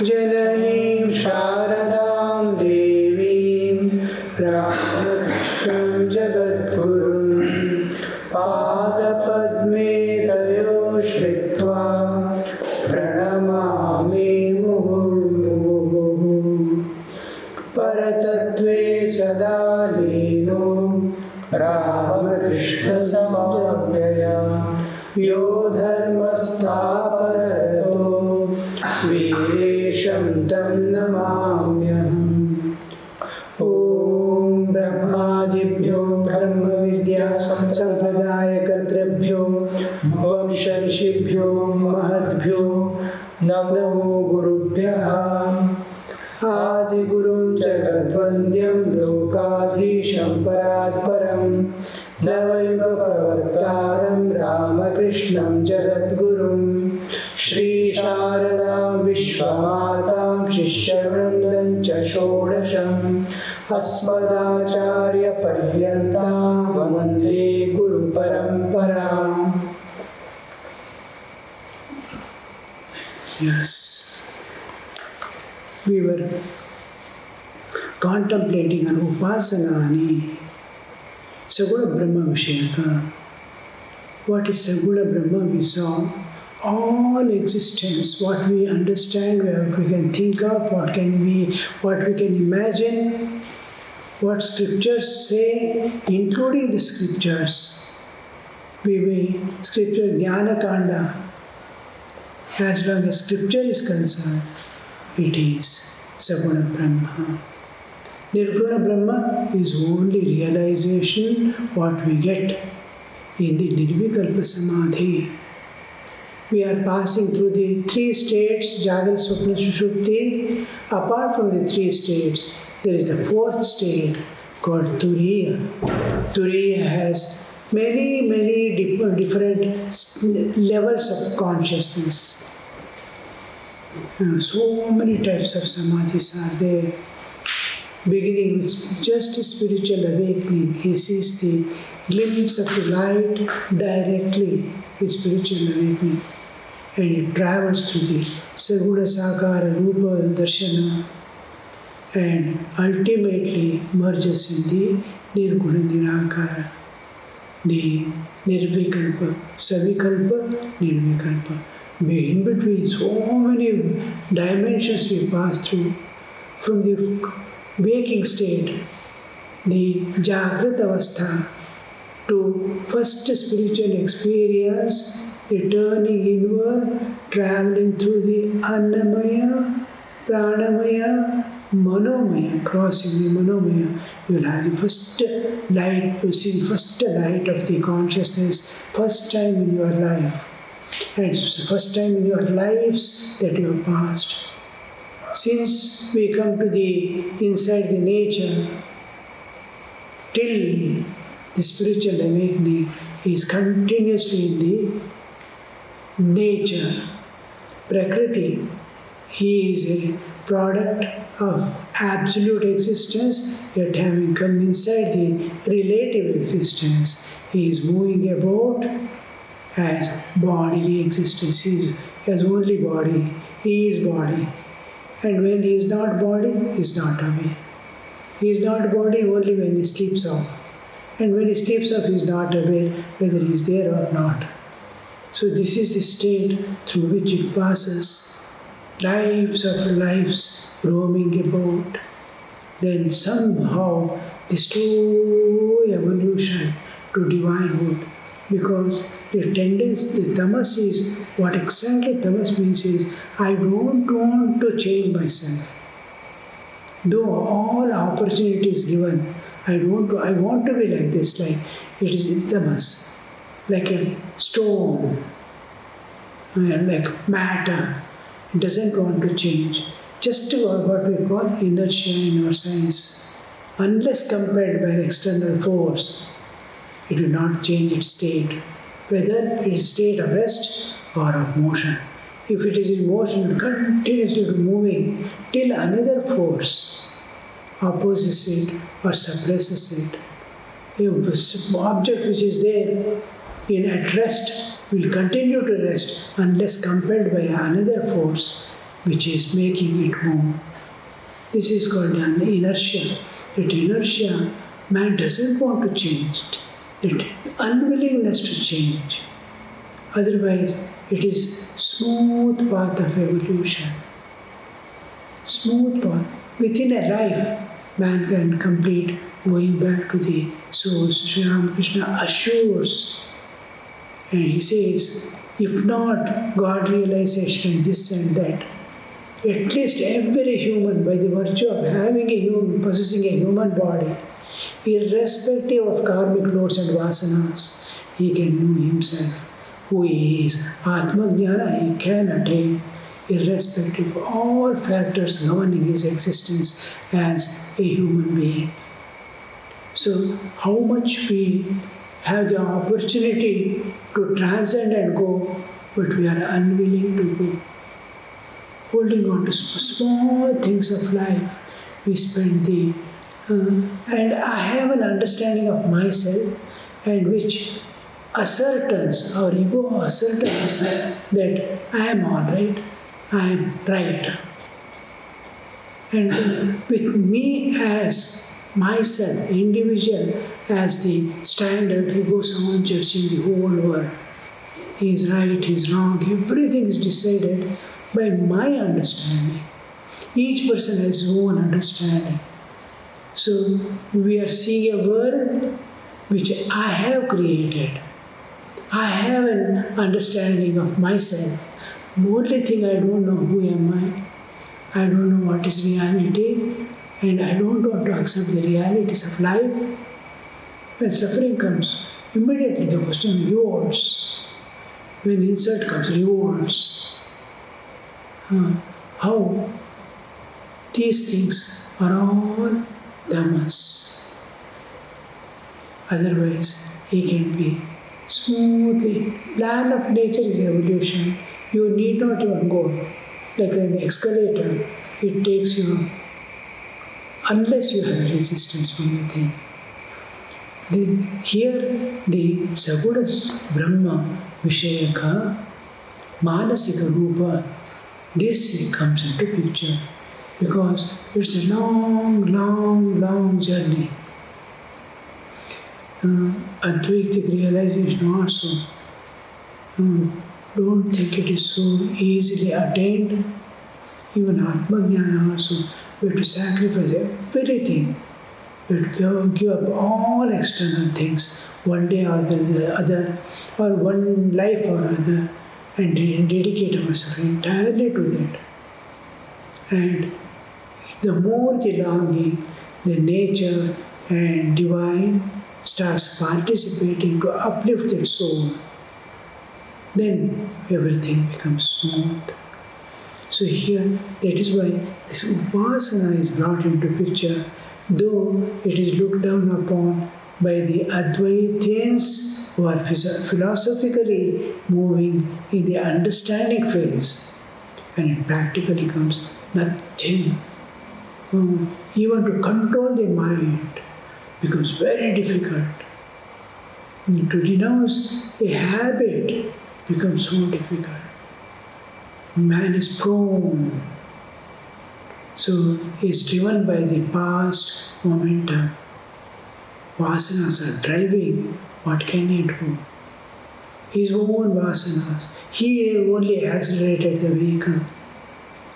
जननीं शारदां देवीं रामकृष्णं जगद्गुरुं पादपद्मे तयो श्रित्वा प्रणमामि मुहुर्मुहुः। परतत्त्वे सदा लीनो रामकृष्णसमाज्ञया यो धर्मस्थापनरतो वीरेशं तं नमाम्यहम्। ॐ ब्रह्मादिभ्यो ब्रह्मविद्या सम्प्रदायकर्तृभ्यो वंश ऋषिभ्यो महद्भ्यो नमो गुरुभ्यः। आदिगुरुं जगद्वन्द्यं लोकाधीशं परात्परं नवयुगप्रवर्तारं रामकृष्णं जगद्गुरुं श्रीशारदां विश्वमातां शिष्यवृन्दं च षोडशम् अस्मदाचार्यपर्यन्तां वन्दे गुरुपरम्पराम्। Yes. We were contemplating on Upasanani, Saguna Brahma Vishayaka. What is Saguna Brahma? We saw all existence, what we understand, what we can think of, what we can imagine, what scriptures say, including the scriptures. Scripture Vinayakananda, as long as scripture is concerned, it is Saguna Brahma. Nirguna Brahma is only realization what we get in the Nirvikalpa Samadhi. We are passing through the three states, Jagrata, Swapna, Sushupti. Apart from the three states, there is the fourth state called Turiya. Turiya has many different levels of consciousness. So many types of samadhis are there. Beginning with just a spiritual awakening, he sees the glimpse of the light directly with spiritual awakening, and it travels through the Saguna, Sakara, Rupa, Darshana, and ultimately merges in the Nirguna, Nirakara, the Nirvikalpa, Savikalpa, Nirvikalpa. In between, so many dimensions we pass through. From the waking state, the Jagrata Avastha, to first spiritual experience, the turning inward, traveling through the Annamaya, Pranamaya, Manomaya, crossing the Manomaya. You will have the first light, you see the first light of the consciousness, first time in your life. And it's the first time in your lives that you have passed. Since we come to the inside the nature, till the spiritual awakening is continuously in the nature, Prakriti. He is a product of absolute existence, yet having come inside the relative existence, he is moving about as bodily existence. He has only body. He is body. And when he is not body, he is not aware. He is not body only when he sleeps off. And when he sleeps off, he is not aware whether he is there or not. So this is the state through which it passes. Lives after lives roaming about. Then somehow the slow evolution to divinehood. Because the tendency, the tamas is, what exactly tamas means is, I don't want to change myself. Though all opportunity is given, I want to be like this, like it is in tamas, like a stone, like matter. It doesn't want to change. Just what we call inertia in our science. Unless compelled by an external force, it will not change its state. Whether it is a state of rest or of motion. If it is in motion, it continuously moving till another force opposes it or suppresses it. If the object which is there in at rest, will continue to rest unless compelled by another force which is making it move. This is called an inertia. That inertia, man doesn't want to change. That unwillingness to change. Otherwise, it is smooth path of evolution. Smooth path. Within a life, man can complete going back to the source. Sri Ramakrishna assures, and he says, if not God realization, this and that, at least every human, by the virtue of having a human, possessing a human body, irrespective of karmic loads and vasanas, he can know himself, who he is. Atma Jnana he can attain, irrespective of all factors governing his existence as a human being. So, how much we have the opportunity to transcend and go, but we are unwilling to go. Holding on to small things of life, we spend the... and I have an understanding of myself, and which ascertains, our ego ascertains that I am all right, I am right. And with me as myself, individual, as the standard, he goes on judging the whole world. He is right, he is wrong, everything is decided by my understanding. Each person has his own understanding. So we are seeing a world which I have created. I have an understanding of myself. The only thing I don't know, who am I? I don't know what is reality, and I don't want to accept the realities of life. When suffering comes, immediately the question revolts. When insult comes, revolts. How? These things are all tamas. Otherwise, he can be smoothly. Plan of nature is evolution. You need not even go. Like an escalator, it takes you, unless you have a resistance from within. Here, the Sagunas Brahma Vishayaka Manasika Rupa, this comes into picture because it's a long journey. Advaitic realization also. Don't think it is so easily attained. Even Atma Jnana also, we have to sacrifice everything. We have to give up all external things, one day or the other, or one life or other, and dedicate ourselves entirely to that. And the more the longing, the nature and divine starts participating to uplift the soul, then everything becomes smooth. So here, that is why this upasana is brought into picture, though it is looked down upon by the Advaitins who are philosophically moving in the understanding phase, and it practically comes nothing. Even to control the mind becomes very difficult. To renounce a habit becomes so difficult. Man is prone. So he is driven by the past momentum. Vasanas are driving. What can he do? His own vasanas. He only accelerated the vehicle.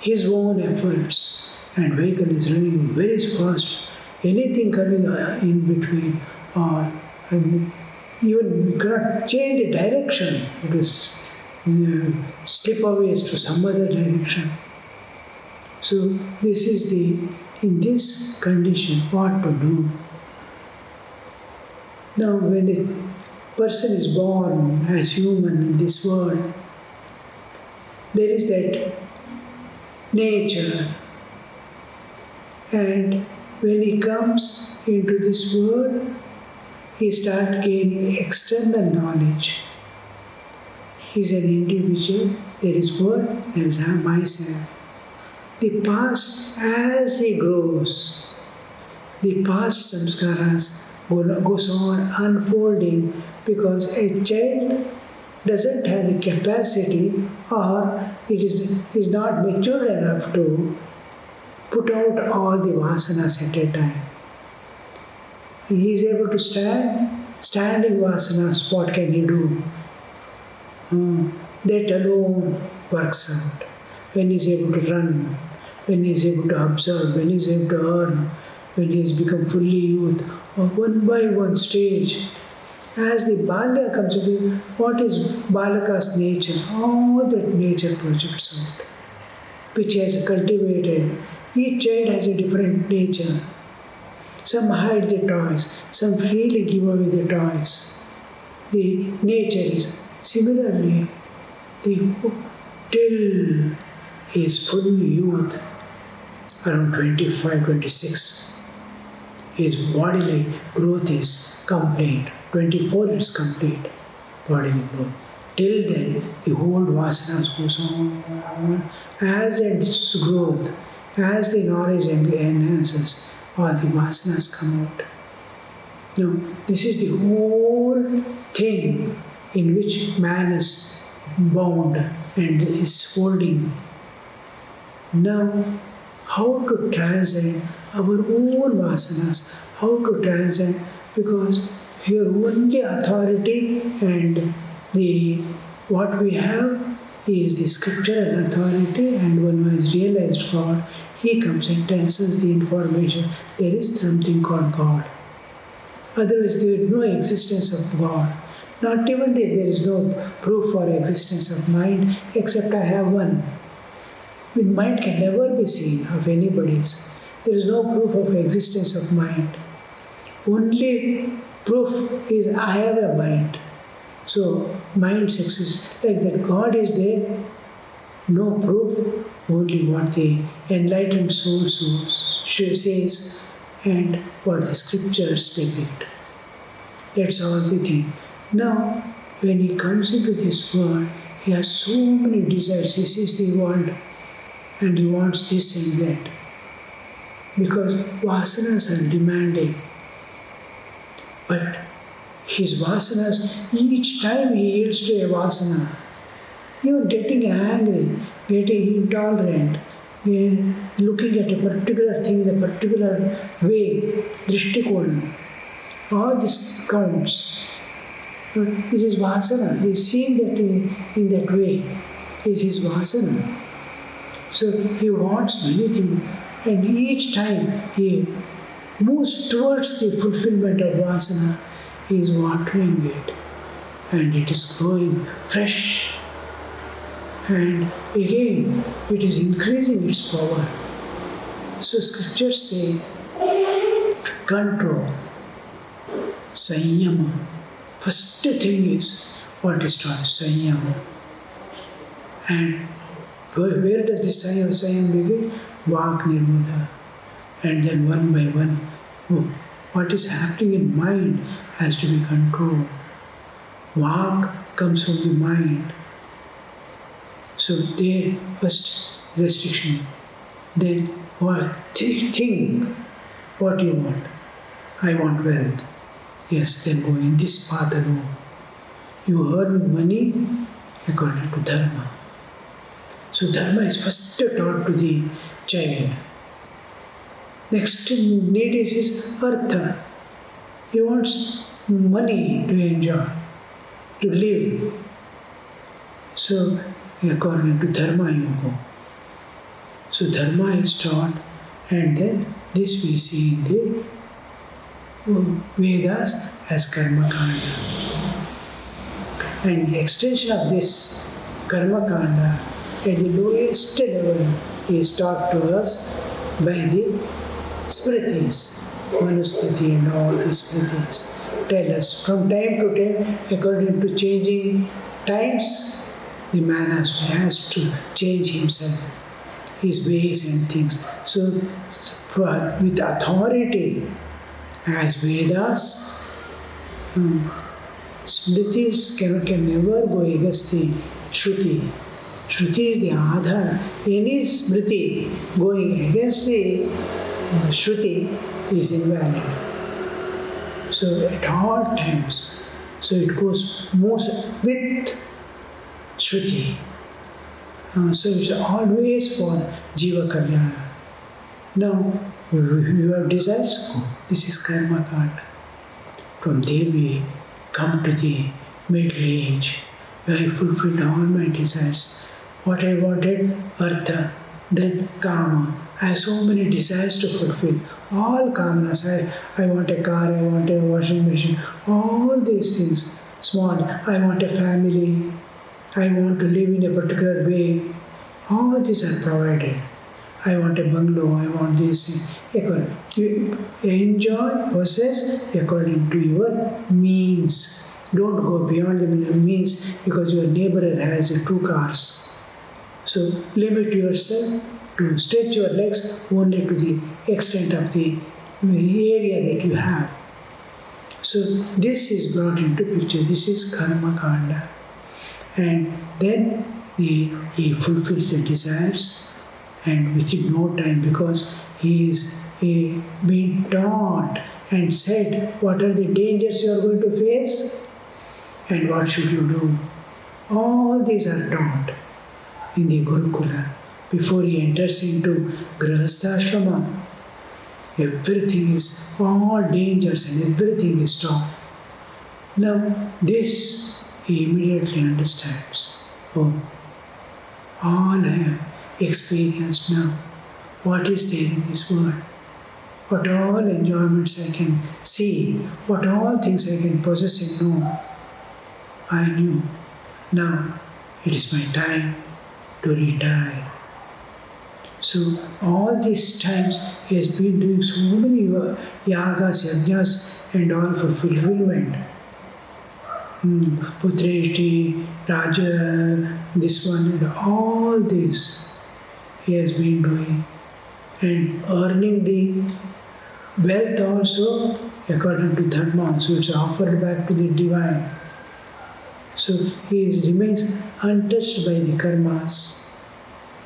His own efforts. And vehicle is running very fast. Anything coming in between, or even you cannot change the direction. It is slip away to some other direction. So this is in this condition, what to do. Now when a person is born as human in this world, there is that nature. And when he comes into this world, he starts gaining external knowledge. He is an individual, there is word, there is myself. The past, as he grows, the past samskaras goes on unfolding because a child doesn't have the capacity or it is not mature enough to put out all the vasanas at a time. He is able to standing vasanas, what can he do? That alone works out. When he is able to run, when he is able to observe, when he is able to earn, when he has become fully youth, or one by one stage, as the Balya comes into, what is Balaka's nature? All that nature projects out, which he has cultivated. Each child has a different nature. Some hide the toys, some freely give away the toys. The nature is similarly, till he is full youth, around 25, 26, his bodily growth is complete. 24 is complete bodily growth. Till then, the whole vasanas goes on. As its growth, as the knowledge enhances, all the vasanas come out. Now, this is the whole thing in which man is bound and is holding. Now, how to transcend our own vasanas, how to transcend, because your only authority and what we have is the scriptural authority, and when one has realized God, he comes and tells us the information. There is something called God. Otherwise, there is no existence of God. Not even if there is no proof for existence of mind, except I have one. With mind can never be seen of anybody's. There is no proof of existence of mind. Only proof is I have a mind. So minds exist. Like that God is there, no proof, only what the enlightened soul says and what the scriptures depict. That's all the thing. Now, when he comes into this world, he has so many desires. He sees the world and he wants this and that. Because vasanas are demanding. But his vasanas, each time he yields to a vasana, even getting angry, getting intolerant, looking at a particular thing in a particular way, drishtikona, all this counts. This is vasana. He is seeing that in that way. This is vasana. So he wants many things, and each time he moves towards the fulfillment of vasana, he is watering it, and it is growing fresh. And again, it is increasing its power. So scriptures say, control, sanyama. First thing is what is taught, sanyama. And where does this sanyama begin? Vak nirmudha. And then one by one, what is happening in mind has to be controlled. Vak comes from the mind. So there, first restriction. Then think what you want. I want wealth. Yes, then go in this path alone. You earn money according to dharma. So dharma is first taught to the child. Next need is artha. He wants money to enjoy, to live. So according to dharma you go. So dharma is taught, and then this we see in the Vedas as karma kanda. And the extension of this karma kanda at the lowest level is taught to us by the smritis, Manusmriti and all the smritis tell us from time to time, according to changing times, the man has to change himself, his ways and things. So with authority, as Vedas, smritis can never go against the Shruti. Shruti is the Adhara. Any smriti going against the Shruti is invalid. So at all times, so it goes most with Shruti. So it's always for Jiva Kalyana. Now, you have desires, go. This is karma kanda. From there we come to the middle age, where I fulfilled all my desires. What I wanted, artha, then kama. I have so many desires to fulfill. All kamanas. I want a car, I want a washing machine, all these things. Small. I want a family. I want to live in a particular way. All these are provided. I want a bungalow, I want this. You enjoy, possess according to your means. Don't go beyond the means because your neighbor has 2 cars. So limit yourself to stretch your legs only to the extent of the area that you have. So this is brought into picture. This is karma kanda. And then he fulfills the desires, and within no time, because he is being taught and said what are the dangers you are going to face and what should you do. All these are taught in the Gurukula. Before he enters into Grihastha-ashrama, everything is, all dangers and everything is taught. Now this he immediately understands. Oh, all I have experienced now, what is there in this world, what all enjoyments I can see, what all things I can possess and know, I knew. Now it is my time to retire. So all these times he has been doing so many yagas, yajnas and all for fulfillment. Putreshti, Raja, this one and all this he has been doing, and earning the wealth also according to dharma, so it's offered back to the divine. So he remains untouched by the karmas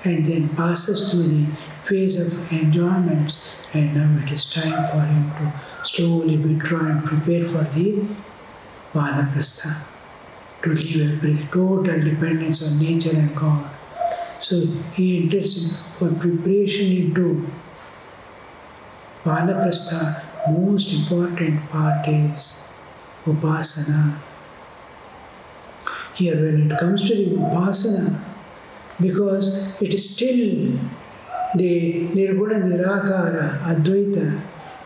and then passes through the phase of enjoyments, and now it is time for him to slowly withdraw and prepare for the Vanaprastha, to leave everything, total dependence on nature and God. So he enters for preparation into Vanaprastha. Most important part is Upasana. Here when it comes to the Upasana, because it is still the Nirguna Nirakara Advaita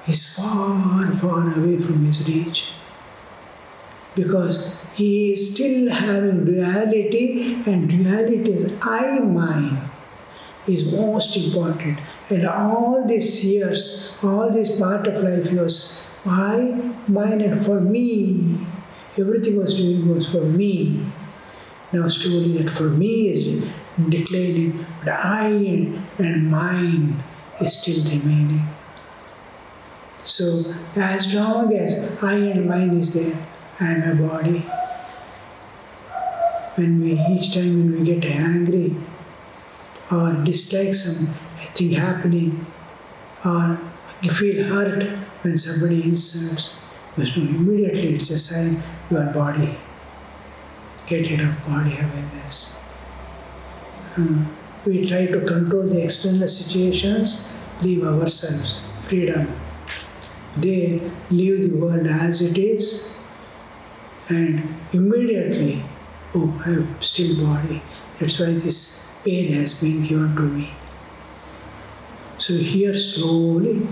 is far, far away from his reach. Because he is still having duality, and duality is I-mine is most important. And all these years, all this part of life was I, mine and for me. Everything was for me. Now slowly that for me is declining, but I and mine is still remaining. So as long as I and mine is there, I am a body. Each time when we get angry or dislike something happening, or you feel hurt when somebody insults, immediately it's a sign you are body. Get rid of body awareness. We try to control the external situations, leave ourselves, freedom. They leave the world as it is, and immediately, oh, I have still body. That's why this pain has been given to me. So here slowly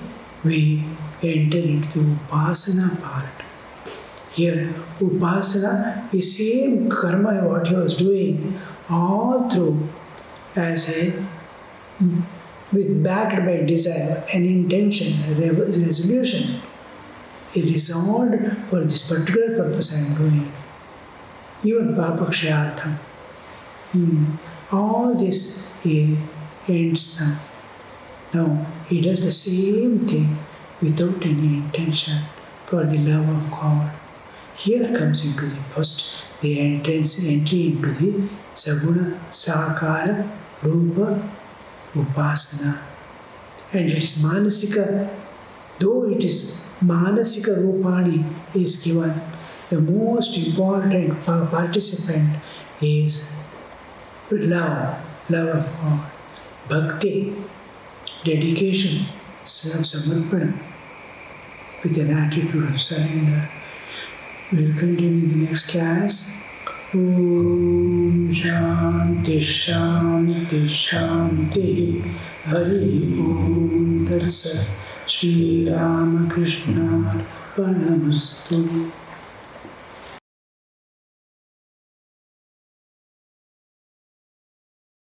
we enter into the Upasana part. Here Upasana is same karma what he was doing all through as with backed by desire, an intention, a resolution. It is resolved for this particular purpose I am doing. Even papakshayartham. All this ends now. Now he does the same thing without any intention for the love of God. Here comes into the entry into the Saguna, Sakara, Rupa, Upasana. And its Manasika Though it is Manasika Rupani is given, the most important participant is love of God, bhakti, dedication, self-samarpana, with an attitude of surrender. We will continue in the next class. Om Shanti Shanti Shanti Hari Om Darsat Shri Ramakrishna Panamastu.